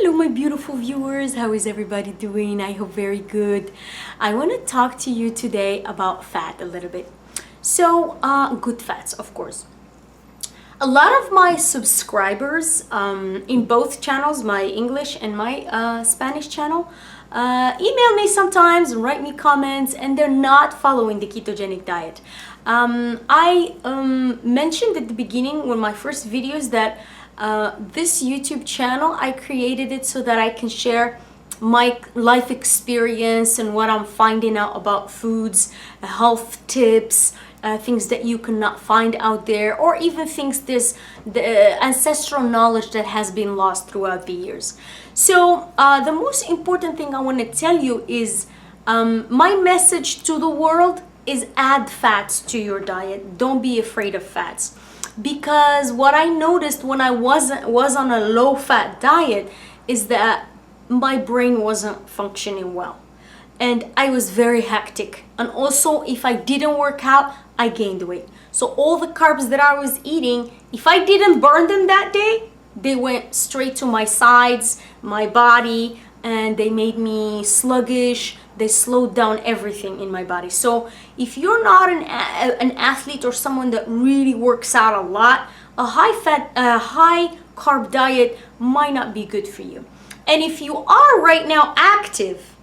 Hello my beautiful viewers, how is everybody doing? I hope very good. I want to talk to you today about fat a little bit. So good fats, of course. A lot of my subscribers in both channels, my English and my Spanish channel, email me sometimes and write me comments, and they're not following the ketogenic diet. I mentioned at the beginning, one of my first videos, that this YouTube channel, I created it so that I can share my life experience and what I'm finding out about foods, health tips, things that you cannot find out there, or even things the ancestral knowledge that has been lost throughout the years. So the most important thing I want to tell you is my message to the world is add fats to your diet. Don't be afraid of fats. Because what I noticed when I was on a low-fat diet is that my brain wasn't functioning well, and I was very hectic, and also if I didn't work out, I gained weight. So all the carbs that I was eating, if I didn't burn them that day, they went straight to my sides, my body, and they made me sluggish. They slowed down everything in my body. So if you're not an athlete or someone that really works out a lot, a high carb diet might not be good for you. And if you are right now active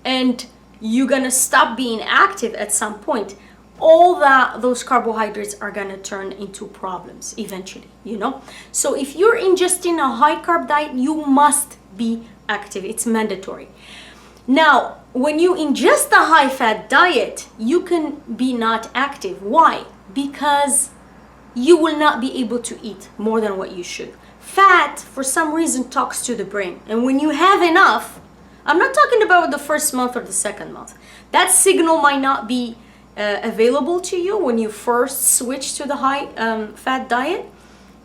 and you're gonna stop being active at some point, all those carbohydrates are gonna turn into problems eventually, you know? So if you're ingesting a high carb diet, you must be active. It's mandatory. Now, when you ingest a high fat diet, you can be not active. Why? Because you will not be able to eat more than what you should. Fat, for some reason, talks to the brain. And when you have enough, I'm not talking about the first month or the second month. That signal might not be available to you when you first switch to the high fat diet,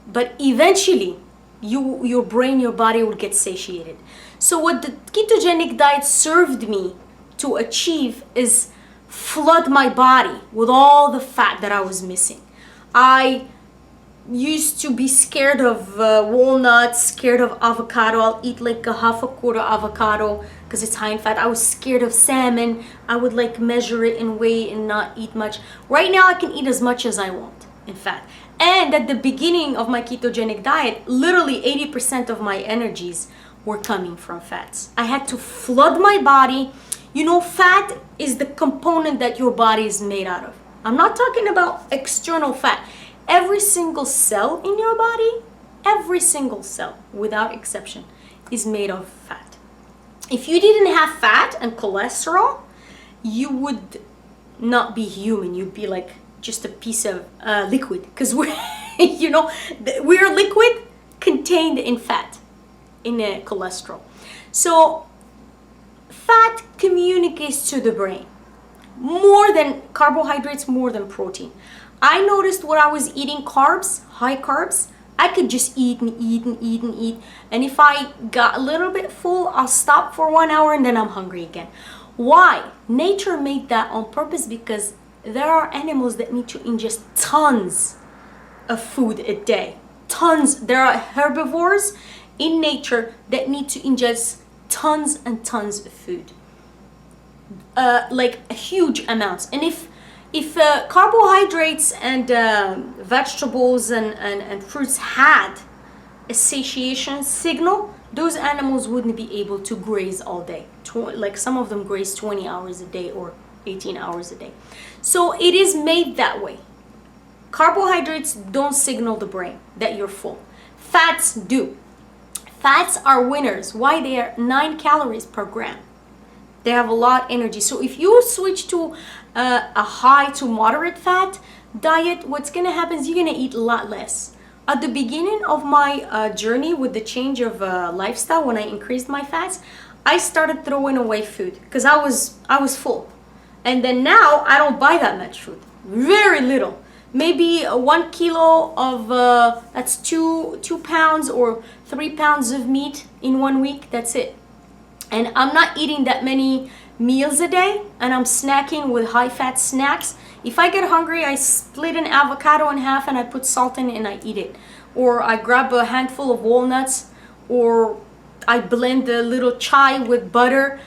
but eventually your brain, your body will get satiated. So what the ketogenic diet served me to achieve is flood my body with all the fat that I was missing. I used to be scared of walnuts, scared of avocado. I'll eat like a half a quarter avocado because it's high in fat. I was scared of salmon. I would like measure it in weight and not eat much. Right now I can eat as much as I want in fat. And at the beginning of my ketogenic diet, literally 80% of my energies were coming from fats. I had to flood my body. You know, fat is the component that your body is made out of. I'm not talking about external fat. Every single cell in your body, every single cell, without exception, is made of fat. If you didn't have fat and cholesterol, you would not be human. You'd be like just a piece of liquid, because we're, you know, we're liquid contained in fat, in cholesterol. So fat communicates to the brain more than carbohydrates, more than protein. I noticed when I was eating carbs, high carbs, I could just eat and eat and eat and eat. And if I got a little bit full, I'll stop for 1 hour and then I'm hungry again. Why? Nature made that on purpose because there are animals that need to ingest tons of food a day. Tons. There are herbivores in nature that need to ingest tons and tons of food. Like huge amounts. And if carbohydrates and vegetables and fruits had a satiation signal, those animals wouldn't be able to graze all day. Like some of them graze 20 hours a day or 18 hours a day. So it is made that way. Carbohydrates don't signal the brain that you're full. Fats do. Fats are winners. Why? They are 9 calories per gram. They have a lot of energy. So if you switch to a high to moderate fat diet, what's gonna happen is you're gonna eat a lot less. At the beginning of my journey with the change of lifestyle, when I increased my fats, I started throwing away food because I was full. And then now I don't buy that much food. Very little. Maybe 1 kilo of that's 2 pounds or 3 pounds of meat in 1 week. That's it. And I'm not eating that many meals a day, and I'm snacking with high fat snacks. If I get hungry, I split an avocado in half and I put salt in it and I eat it. Or I grab a handful of walnuts, or I blend a little chai with butter.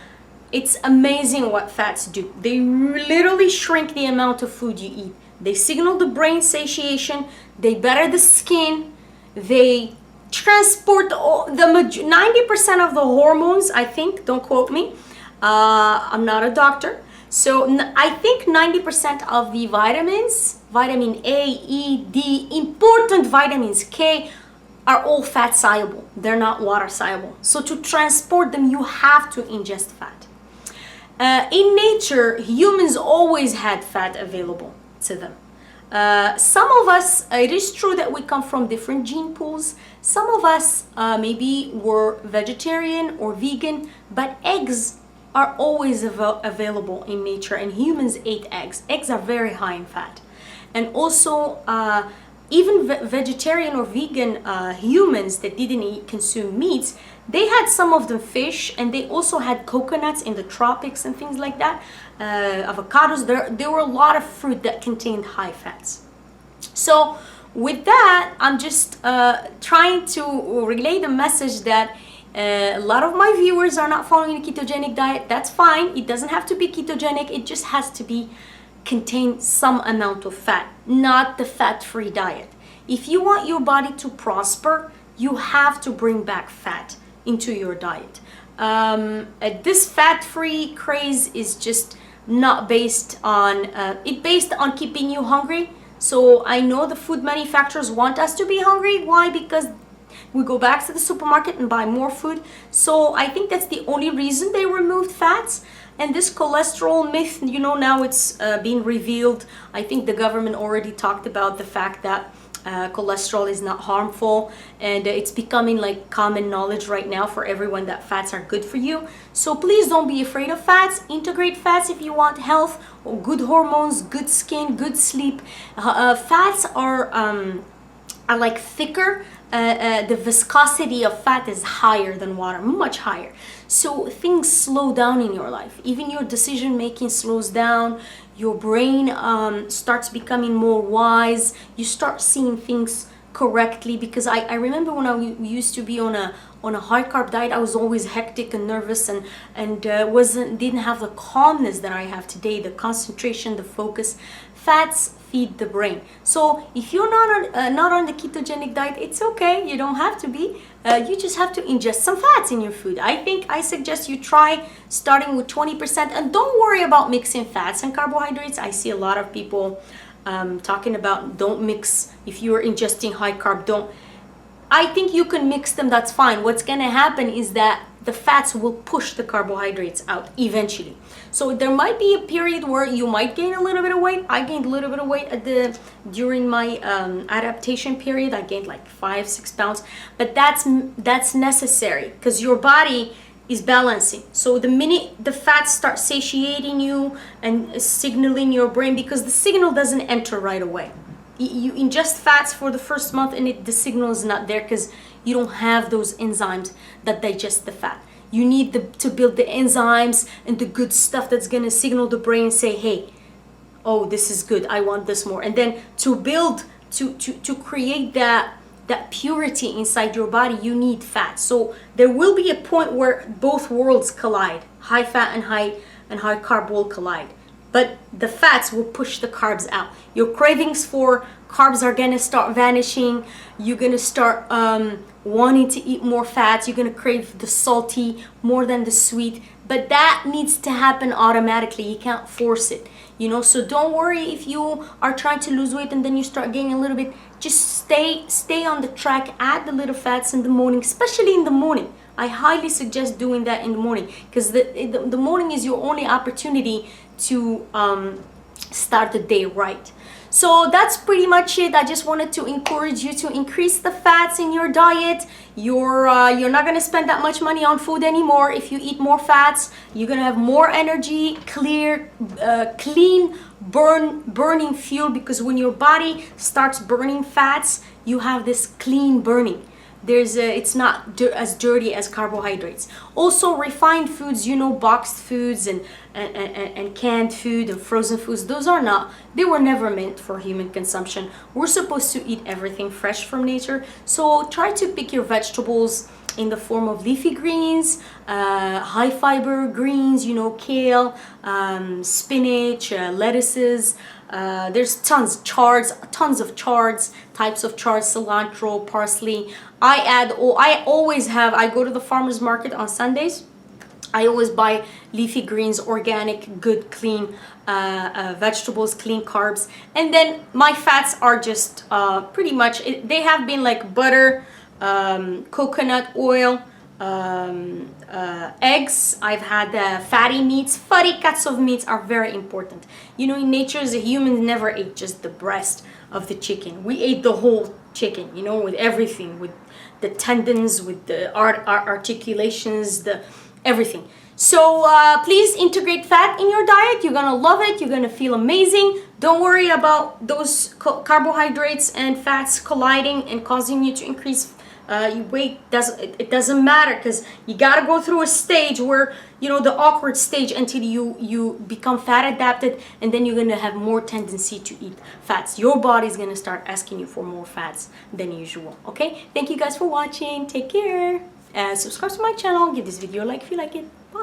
It's amazing what fats do. They literally shrink the amount of food you eat. They signal the brain satiation, they better the skin, they transport the 90% of the hormones, I think, don't quote me. I'm not a doctor. So I think 90% of the vitamins, vitamin A, E, D, important vitamins, K, are all fat soluble. They're not water soluble. So to transport them, you have to ingest fat. In nature, humans always had fat available to them. Some of us, it is true that we come from different gene pools. Some of us maybe were vegetarian or vegan, but eggs are always available in nature, and humans ate eggs. Eggs are very high in fat. And also, even vegetarian or vegan humans that didn't consume meats, they had some of the fish, and they also had coconuts in the tropics and things like that, avocados. There were a lot of fruit that contained high fats. So with that, I'm just trying to relay the message that a lot of my viewers are not following a ketogenic diet. That's fine. It doesn't have to be ketogenic. It just has to be contain some amount of fat, not the fat-free diet. If you want your body to prosper, you have to bring back fat into your diet. This fat-free craze is just not based on, it's based on keeping you hungry. So I know the food manufacturers want us to be hungry. Why? Because we go back to the supermarket and buy more food. So I think that's the only reason they removed fats. And this cholesterol myth, you know, now it's being revealed. I think the government already talked about the fact that cholesterol is not harmful, and it's becoming like common knowledge right now for everyone that fats are good for you. So please don't be afraid of fats. Integrate fats if you want health, or good hormones, good skin, good sleep. Fats are like thicker. The viscosity of fat is higher than water, much higher. So things slow down in your life. Even your decision making slows down. Your brain starts becoming more wise. You start seeing things correctly, because I remember when I used to be on a high carb diet, I was always hectic and nervous, and didn't have the calmness that I have today, the concentration, the focus. Fats feed the brain. So if you're not on the ketogenic diet, it's okay. You don't have to be. You just have to ingest some fats in your food. I suggest you try starting with 20%, and don't worry about mixing fats and carbohydrates. I see a lot of people talking about don't mix. If you're ingesting high carb, don't. I think you can mix them, that's fine. What's gonna happen is that the fats will push the carbohydrates out eventually. So there might be a period where you might gain a little bit of weight. I gained a little bit of weight during my adaptation period. I gained like 5-6 pounds, but that's necessary because your body is balancing. So the minute the fats start satiating you and signaling your brain, because the signal doesn't enter right away. You ingest fats for the first month and the signal is not there because you don't have those enzymes that digest the fat. You need to build the enzymes and the good stuff that's going to signal the brain and say, hey, oh, this is good, I want this more. And then to build, to create that purity inside your body, you need fat. So there will be a point where both worlds collide. High fat and high carb will collide. But the fats will push the carbs out. Your cravings for carbs are gonna start vanishing. You're gonna start wanting to eat more fats. You're gonna crave the salty more than the sweet. But that needs to happen automatically. You can't force it, you know. So don't worry if you are trying to lose weight and then you start gaining a little bit. Just stay on the track. Add the little fats in the morning, especially in the morning. I highly suggest doing that in the morning, because the morning is your only opportunity to start the day right. So that's pretty much it. I just wanted to encourage you to increase the fats in your diet. You're not gonna spend that much money on food anymore. If you eat more fats, you're gonna have more energy, clean burning fuel, because when your body starts burning fats, you have this clean burning. It's not as dirty as carbohydrates. Also, refined foods, you know, boxed foods and canned food and frozen foods, they were never meant for human consumption. We're supposed to eat everything fresh from nature. So try to pick your vegetables in the form of leafy greens, high fiber greens, you know, kale, spinach, lettuces. There's tons of chards, types of chards, cilantro, parsley. I always have, I go to the farmer's market on Sundays. I always buy leafy greens, organic, good, clean vegetables, clean carbs. And then my fats are just pretty much, they have been like butter, coconut oil, eggs. I've had fatty meats. Fatty cuts of meats are very important. You know, in nature, the humans never ate just the breast of the chicken. We ate the whole chicken, you know, with everything, with the tendons, with the articulations, the everything. So please integrate fat in your diet. You're gonna love it. You're gonna feel amazing. Don't worry about those carbohydrates and fats colliding and causing you to increase your weight. It doesn't matter, because you gotta go through a stage where, you know, the awkward stage, until you become fat adapted, and then you're gonna have more tendency to eat fats. Your body's gonna start asking you for more fats than usual. Okay, thank you guys for watching. Take care. Subscribe to my channel, give this video a like if you like it. Bye.